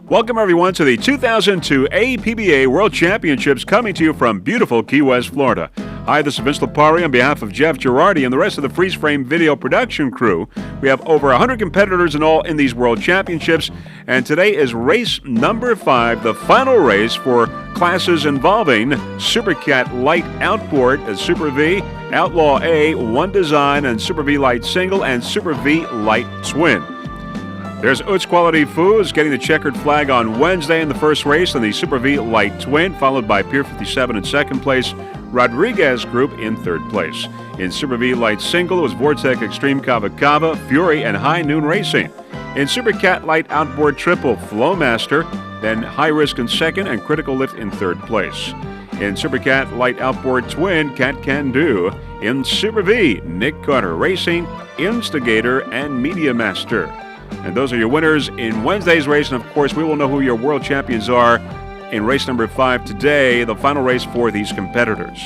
Welcome, everyone, to the 2002 APBA World Championships, coming to you from beautiful Key West, Florida. Hi, this is Vince Lipari on behalf of Jeff Girardi and the rest of the Freeze Frame Video production crew. We have over 100 competitors in all in these World Championships, and today is race number 5, the final race for classes involving Super Cat Light Outboard, Super V, Outlaw A, One Design, and Super V Light Single, and Super V Light Twin. There's Utz Quality Foods getting the checkered flag on Wednesday in the first race in the Super V Light Twin, followed by Pier 57 in second place, Rodriguez Group in third place. In Super V Light Single, it was Vortec Extreme Cava Cava, Fury, and High Noon Racing. In Super Cat Light Outboard Triple, Flowmaster, then High Risk in second, and Critical Lift in third place. In Super Cat Light Outboard Twin, Cat Can Do. In Super V, Nick Carter Racing, Instigator, and Media Master. And those are your winners in Wednesday's race. And, of course, we will know who your world champions are in race number 5 today, the final race for these competitors.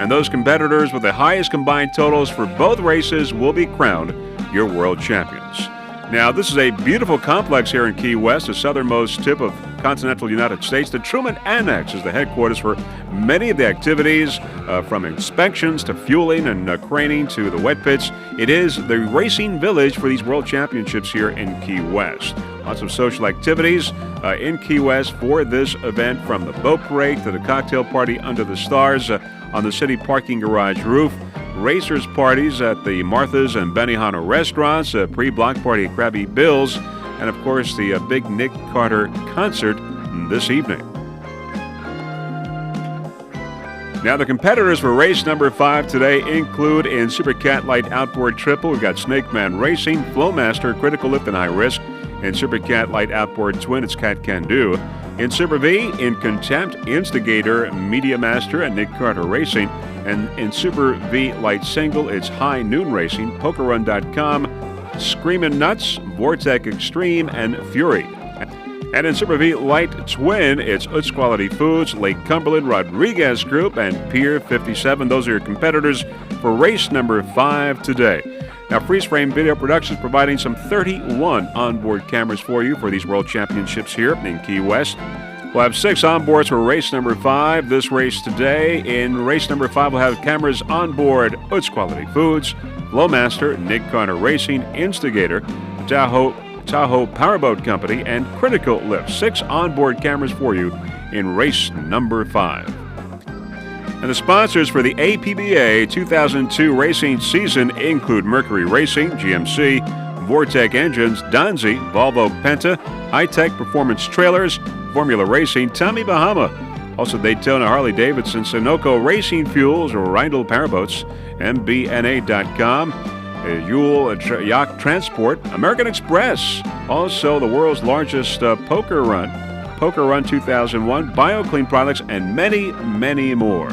And those competitors with the highest combined totals for both races will be crowned your world champions. Now, this is a beautiful complex here in Key West, the southernmost tip of continental United States. The Truman Annex is the headquarters for many of the activities, from inspections to fueling and craning to the wet pits. It is the racing village for these World Championships here in Key West. Lots of social activities in Key West for this event, from the boat parade to the cocktail party under the stars on the city parking garage roof. Racers parties at the Martha's and Benihana restaurants, a pre-block party at Krabby Bill's, and of course the big Nick Carter concert this evening. Now, the competitors for race number 5 today include in Super Cat Light Outboard Triple, we've got Snake Man Racing, Flowmaster, Critical Lift, and High Risk. In Super Cat Light Outboard Twin, it's Cat Can Do. In Super V, in Contempt, Instigator, Media Master, and Nick Carter Racing. And in Super V Light Single, it's High Noon Racing, PokerRun.com, Screamin' Nuts, Vortec Extreme, and Fury. And in Super V Light Twin, it's Utz Quality Foods, Lake Cumberland, Rodriguez Group, and Pier 57. Those are your competitors for race number 5 today. Now, Freeze Frame Video Productions providing some 31 onboard cameras for you for these World Championships here in Key West. We'll have 6 onboards for race number 5 this race today. In race number 5, we'll have cameras onboard Utz Quality Foods, Flowmaster, Nick Carter Racing, Instigator, Tahoe Powerboat Company, and Critical Lift. 6 onboard cameras for you in race number 5. And the sponsors for the APBA 2002 racing season include Mercury Racing, GMC, Vortec Engines, Donzi, Volvo Penta, High-Tech Performance Trailers, Formula Racing, Tommy Bahama, also Daytona Harley-Davidson, Sunoco Racing Fuels, Rindle Powerboats, MBNA.com, Yule Yacht Transport, American Express, also the world's largest Poker Run 2001, BioClean Products, and many, many more.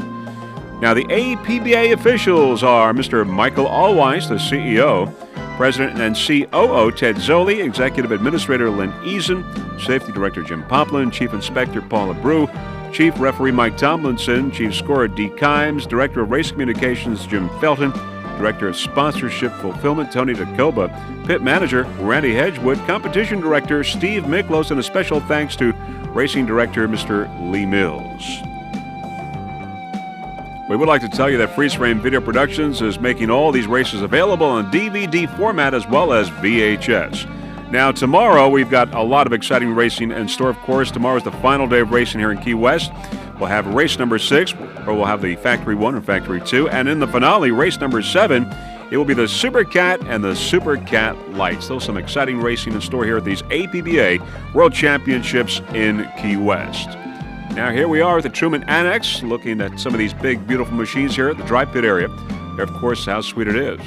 Now, the APBA officials are Mr. Michael Allwise, the CEO, President and COO Ted Zoli, Executive Administrator Lynn Eason, Safety Director Jim Poplin, Chief Inspector Paula Brew, Chief Referee Mike Tomlinson, Chief Scorer Dee Kimes, Director of Race Communications Jim Felton, Director of Sponsorship Fulfillment Tony Tacoba, Pit Manager Randy Hedgewood, Competition Director Steve Miklos, and a special thanks to Racing Director Mr. Lee Mills. We would like to tell you that Freeze Frame Video Productions is making all these races available in DVD format as well as VHS. Now, tomorrow we've got a lot of exciting racing in store. Of course, tomorrow is the final day of racing here in Key West. We'll have race number 6, or we'll have the Factory 1 and Factory 2. And in the finale, race number 7, it will be the Super Cat and the Super Cat Lights. Still some exciting racing in store here at these APBA World Championships in Key West. Now, here we are at the Truman Annex, looking at some of these big, beautiful machines here at the dry pit area. There, of course, how sweet it is.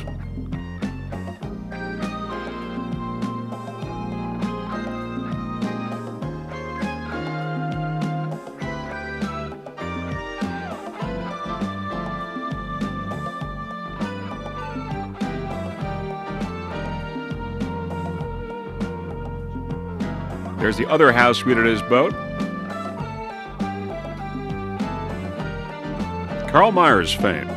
There's the other how sweet it is boat. Carl Myers fame.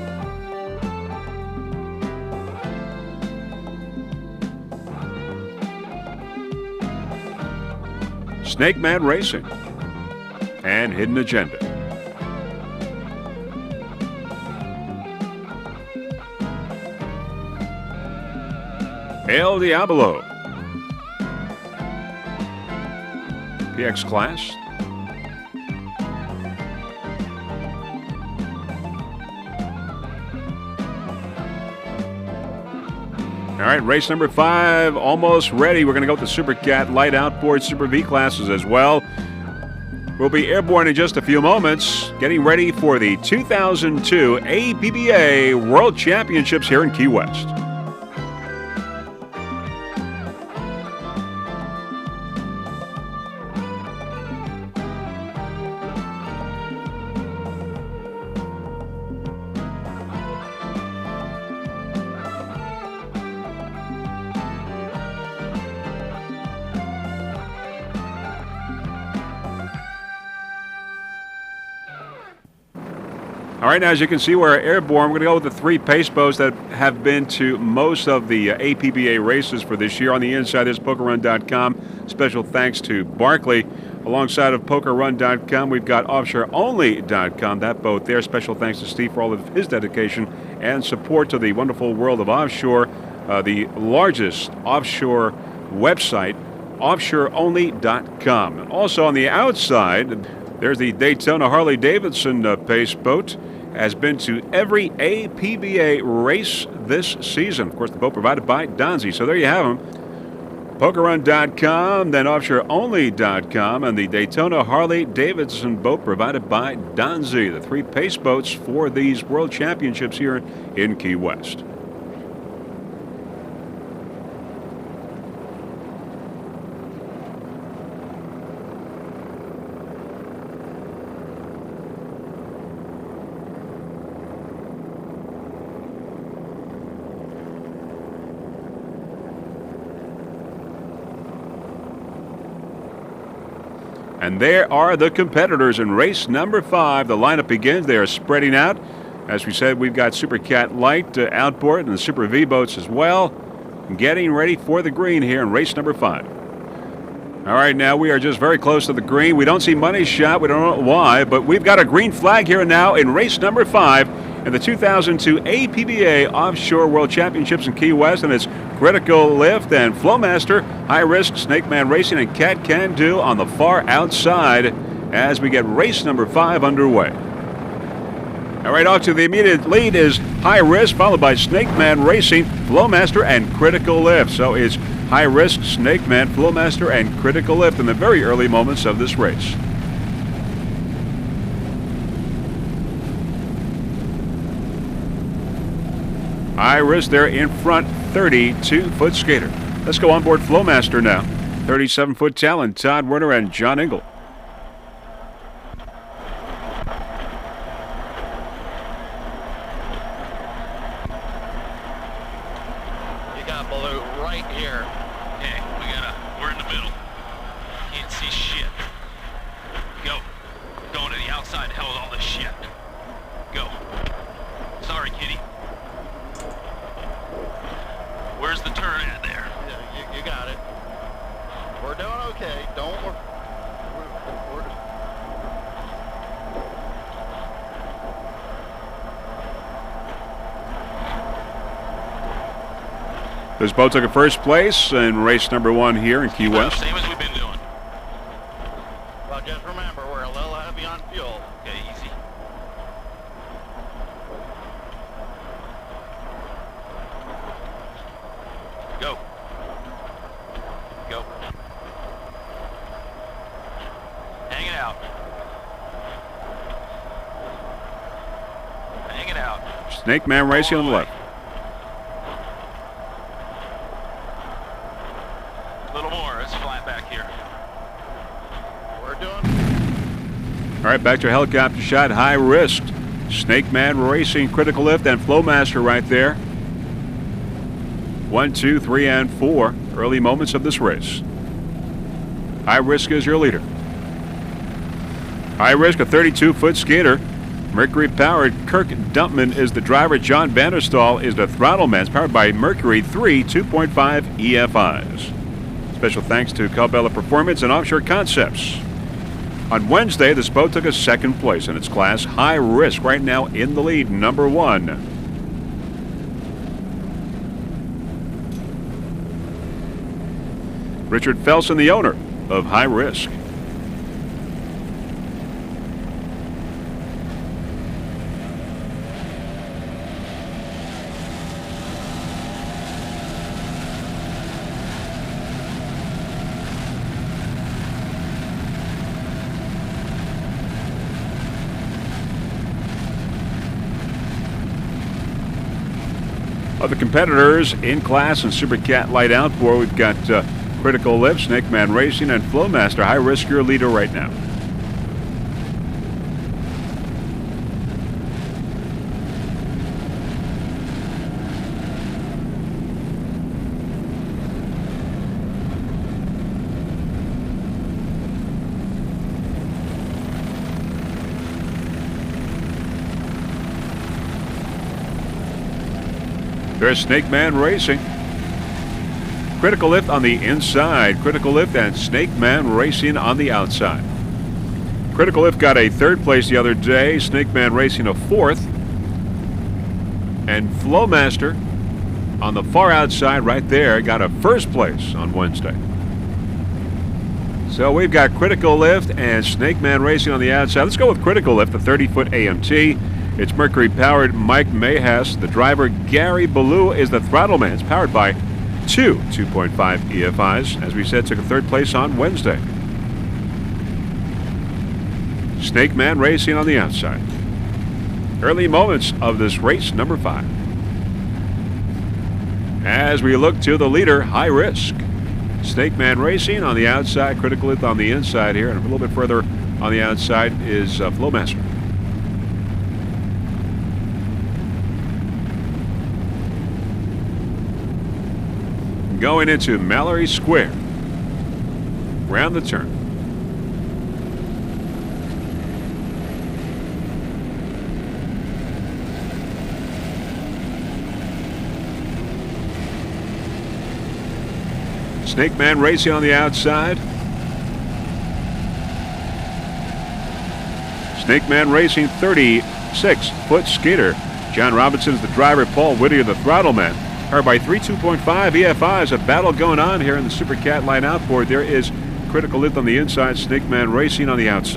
Snake Man Racing and Hidden Agenda. El Diablo. PX Class. All right, race number 5 almost ready. We're going to go with the Super Cat Light Outboard Super V classes as well. We'll be airborne in just a few moments, getting ready for the 2002 APBA World Championships here in Key West. All right, now as you can see, we're airborne. We're going to go with the 3 pace boats that have been to most of the APBA races for this year. On the inside is PokerRun.com. Special thanks to Barkley. Alongside of PokerRun.com, we've got OffshoreOnly.com. That boat there. Special thanks to Steve for all of his dedication and support to the wonderful world of offshore. The largest offshore website, OffshoreOnly.com. And also on the outside, there's the Daytona Harley-Davidson pace boat. Has been to every APBA race this season. Of course, the boat provided by Donzi. So there you have them. PokerRun.com, then OffshoreOnly.com, and the Daytona Harley-Davidson boat provided by Donzi. The 3 pace boats for these World Championships here in Key West. And there are the competitors in race number 5. The lineup begins. They are spreading out. As we said, we've got Super Cat Light outboard and the Super V boats as well, getting ready for the green here in race number 5. All right, now we are just very close to the green. We don't see money shot. We don't know why, but we've got a green flag here now in race number 5 in the 2002 APBA Offshore World Championships in Key West, and it's Critical Lift and Flowmaster, High Risk, Snake Man Racing, and Cat Can Do on the far outside as we get race number 5 underway. All right, off to the immediate lead is High Risk, followed by Snake Man Racing, Flowmaster, and Critical Lift. So it's High Risk, Snake Man, Flowmaster, and Critical Lift in the very early moments of this race. High Risk there in front, 32-foot skater. Let's go on board Flowmaster now. 37-foot talent, Todd Werner and John Engel. You got Blue right here. Hey, we're in the middle. Can't see shit. Go. Going to the outside, hell with all this shit. Go. Sorry, kitty. Where's the turn at there? Yeah, you got it. We're doing okay. Don't worry. This boat took a first place in race number 1 here in Key West. Same as we've been doing. Well, just remember, we're a little heavy on fuel. Okay, easy. Go. Go. Hang it out. Hang it out. Snake Man Racing on the left. A little more. It's flat back here. We're doing. All right, back to a helicopter shot. High Risk, Snake Man Racing, Critical Lift, and Flowmaster right there. 1, 2, 3, and 4 early moments of this race. High Risk is your leader. High Risk, a 32-foot skater. Mercury-powered Kirk Dumpman is the driver. John Vanderstall is the throttle man. It's powered by Mercury 3 2.5 EFIs. Special thanks to Cabela Performance and Offshore Concepts. On Wednesday, this boat took a second place in its class. High Risk right now in the lead, number 1. Richard Felsen, the owner of High Risk. Other competitors in class and Super Cat Light Outboard, we've got Critical Lift, Snake Man Racing, and Flowmaster. High Risk, your leader right now. There's Snake Man Racing. Critical Lift on the inside. Critical Lift and Snake Man Racing on the outside. Critical Lift got a third place the other day. Snake Man Racing a fourth. And Flowmaster on the far outside right there got a first place on Wednesday. So we've got Critical Lift and Snake Man Racing on the outside. Let's go with Critical Lift, the 30-foot AMT. It's Mercury-powered Mike Mayhas. The driver, Gary Ballou, is the throttle man. It's powered by two 2.5 EFIs. As we said, took a third place on Wednesday. Snake Man Racing on the outside. Early moments of this race, number 5. As we look to the leader, High Risk. Snake Man Racing on the outside, Critical Lift on the inside here, and a little bit further on the outside is Flowmaster. Going into Mallory Square. Round the turn. Snake Man Racing on the outside. Snake Man Racing, 36-foot skater. John Robinson's the driver, Paul Whittier the throttle man. Powered by 3.2.5 EFIs, a battle going on here in the Super Cat line outboard. There is Critical Length on the inside, Snake Man Racing on the outside.